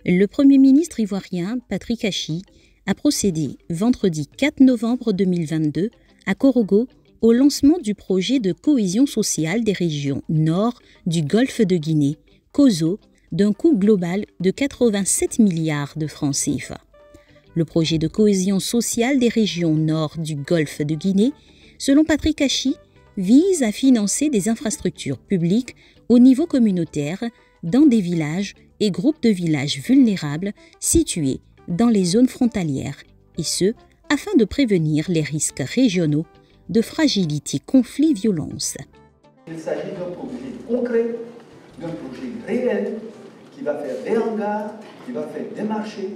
Le Premier ministre ivoirien, Patrick Achi, a procédé vendredi 4 novembre 2022 à Korogo au lancement du projet de cohésion sociale des régions nord du Golfe de Guinée, COSO, d'un coût global de 87 milliards de francs CFA. Le projet de cohésion sociale des régions nord du Golfe de Guinée, selon Patrick Achi, vise à financer des infrastructures publiques au niveau communautaire dans des villages et groupes de villages vulnérables situés dans les zones frontalières, et ce, afin de prévenir les risques régionaux de fragilité, conflits, violence. Il s'agit d'un projet concret, d'un projet réel, qui va faire des hangars, qui va faire des marchés,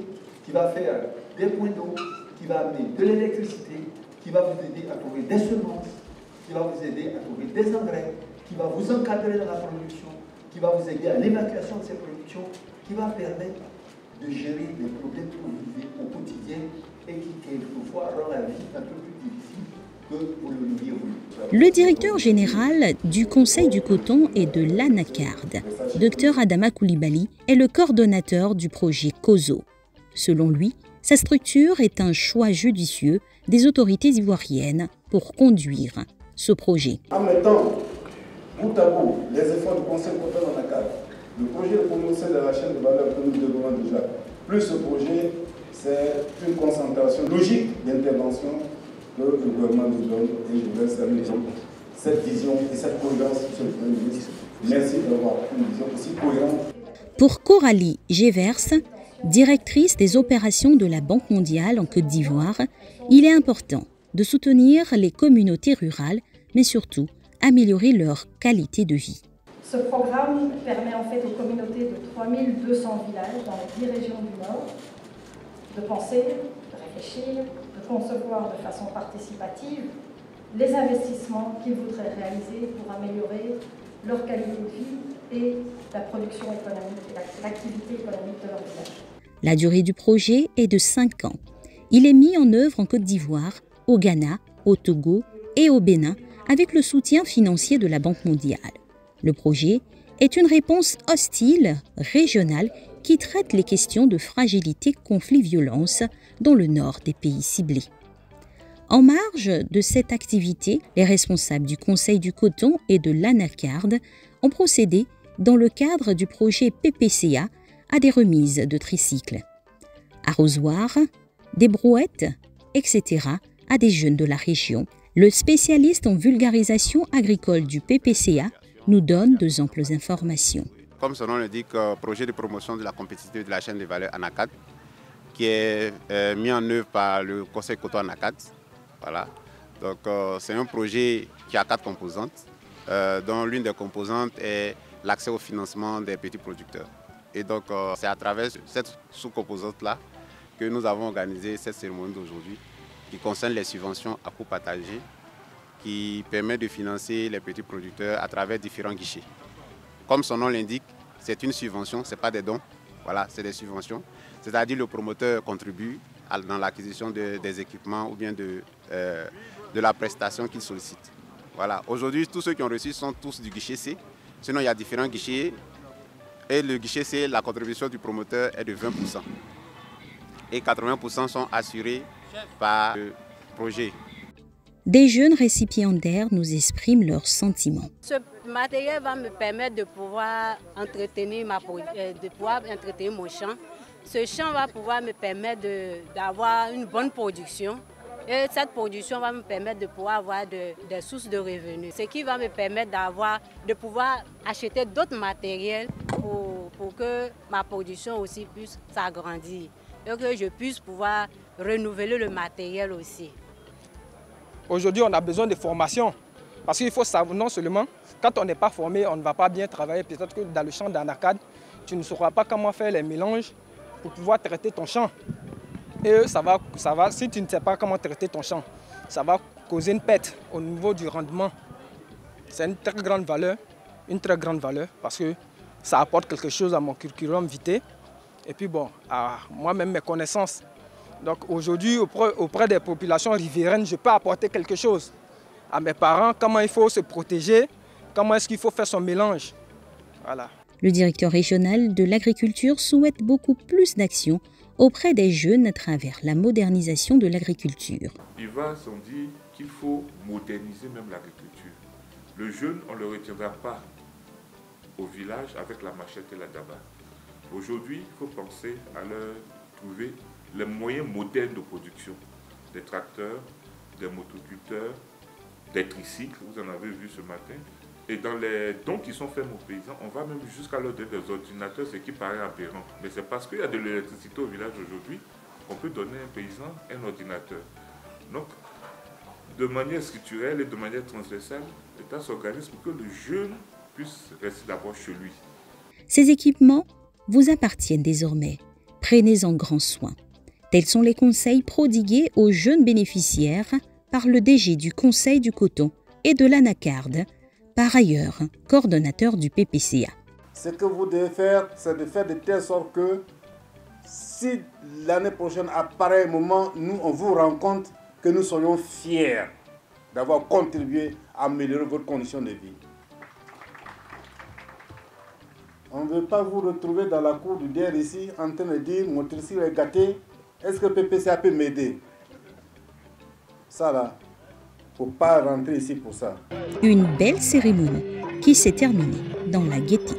qui va faire des points d'eau, qui va amener de l'électricité, qui va vous aider à trouver des semences, qui va vous aider à trouver des engrais, qui va vous encadrer dans la production, qui va vous aider à l'évacuation de ces productions, qui va permettre de gérer les problèmes que vous vivez au quotidien et qui, quelquefois, rend la vie un peu plus difficile que vous le viviez vous. Le directeur général du Conseil du coton et de l'Anacarde, Dr Adama Koulibaly, est le coordonnateur du projet COSO. Selon lui, sa structure est un choix judicieux des autorités ivoiriennes pour conduire ce projet. En mettant bout à bout les efforts du Conseil coton et l'Anacarde, le projet de promotion de la chaîne de valeur que nous développons déjà, plus ce projet, c'est une concentration logique d'intervention que le gouvernement nous donne, et je voudrais saluer cette vision et cette cohérence, monsieur le Premier ministre. Merci d'avoir une vision aussi cohérente. Pour Coralie Gévers, directrice des opérations de la Banque mondiale en Côte d'Ivoire, il est important de soutenir les communautés rurales, mais surtout améliorer leur qualité de vie. Ce programme permet en fait aux communautés de 3200 villages dans les 10 régions du Nord de penser, de réfléchir, de concevoir de façon participative les investissements qu'ils voudraient réaliser pour améliorer leur qualité de vie et la production économique et l'activité économique de leur village. La durée du projet est de 5 ans. Il est mis en œuvre en Côte d'Ivoire, au Ghana, au Togo et au Bénin avec le soutien financier de la Banque mondiale. Le projet est une réponse hostile, régionale, qui traite les questions de fragilité, conflits, violence dans le nord des pays ciblés. En marge de cette activité, les responsables du Conseil du coton et de l'Anacarde ont procédé, dans le cadre du projet PPCA, à des remises de tricycles, arrosoirs, des brouettes, etc. à des jeunes de la région. Le spécialiste en vulgarisation agricole du PPCA nous donne de amples informations. Comme son nom l'indique, projet de promotion de la compétitivité de la chaîne de valeur Anacarde, qui est mis en œuvre par le Conseil coton Anacarde. Voilà. Donc c'est un projet qui a 4 composantes, dont l'une des composantes est l'accès au financement des petits producteurs. Et donc c'est à travers cette sous-composante-là que nous avons organisé cette cérémonie d'aujourd'hui, qui concerne les subventions à coût partagé, qui permet de financer les petits producteurs à travers différents guichets. Comme son nom l'indique, c'est une subvention, ce n'est pas des dons, voilà, c'est des subventions. C'est-à-dire le promoteur contribue dans l'acquisition des équipements ou bien de la prestation qu'il sollicite. Voilà. Aujourd'hui, tous ceux qui ont reçu sont tous du guichet C. Sinon, il y a différents guichets. Et le guichet C, la contribution du promoteur est de 20%. Et 80% sont assurés par le projet. Des jeunes récipiendaires nous expriment leurs sentiments. Ce matériel va me permettre de pouvoir entretenir mon champ. Ce champ va pouvoir me permettre d'avoir une bonne production. Et cette production va me permettre de pouvoir avoir des sources de revenus. Ce qui va me permettre de pouvoir acheter d'autres matériels pour que ma production aussi puisse s'agrandir. Et que je puisse pouvoir renouveler le matériel aussi. Aujourd'hui, on a besoin de formation. Parce qu'il faut savoir, non seulement, quand on n'est pas formé, on ne va pas bien travailler. Peut-être que dans le champ d'Anacarde, tu ne sauras pas comment faire les mélanges pour pouvoir traiter ton champ. Et si tu ne sais pas comment traiter ton champ, ça va causer une perte au niveau du rendement. C'est une très grande valeur, parce que ça apporte quelque chose à mon curriculum vitae. Et puis bon, à moi-même mes connaissances. Donc aujourd'hui, auprès des populations riveraines, je peux apporter quelque chose. à mes parents comment il faut se protéger, comment est-ce qu'il faut faire son mélange. Voilà. Le directeur régional de l'agriculture souhaite beaucoup plus d'actions auprès des jeunes à travers la modernisation de l'agriculture. Il va sans dire qu'il faut moderniser même l'agriculture. Le jeune, on ne le retiendra pas au village avec la machette et la daba. Aujourd'hui, il faut penser à leur trouver les moyens modernes de production. Des tracteurs, des motoculteurs, des tricycles, vous en avez vu ce matin. Et dans les dons qui sont faits aux paysans, on va même jusqu'à leur donner des ordinateurs, ce qui paraît aberrant. Mais c'est parce qu'il y a de l'électricité au village aujourd'hui qu'on peut donner à un paysan un ordinateur. Donc, de manière structurelle et de manière transversale, l'État s'organise pour que le jeune puisse rester d'abord chez lui. Ces équipements vous appartiennent désormais. Prenez-en grand soin. Tels sont les conseils prodigués aux jeunes bénéficiaires par le DG du Conseil du coton et de l'Anacarde, par ailleurs coordonnateur du PPCA. Ce que vous devez faire, c'est de faire de telle sorte que si l'année prochaine, à pareil moment, nous, on vous rencontre, que nous soyons fiers d'avoir contribué à améliorer votre condition de vie. On ne veut pas vous retrouver dans la cour du DR ici en train de dire « mon tricycle est gâté, est-ce que PPCA peut m'aider ?» Ça là, il ne faut pas rentrer ici pour ça. Une belle cérémonie qui s'est terminée dans la gaieté.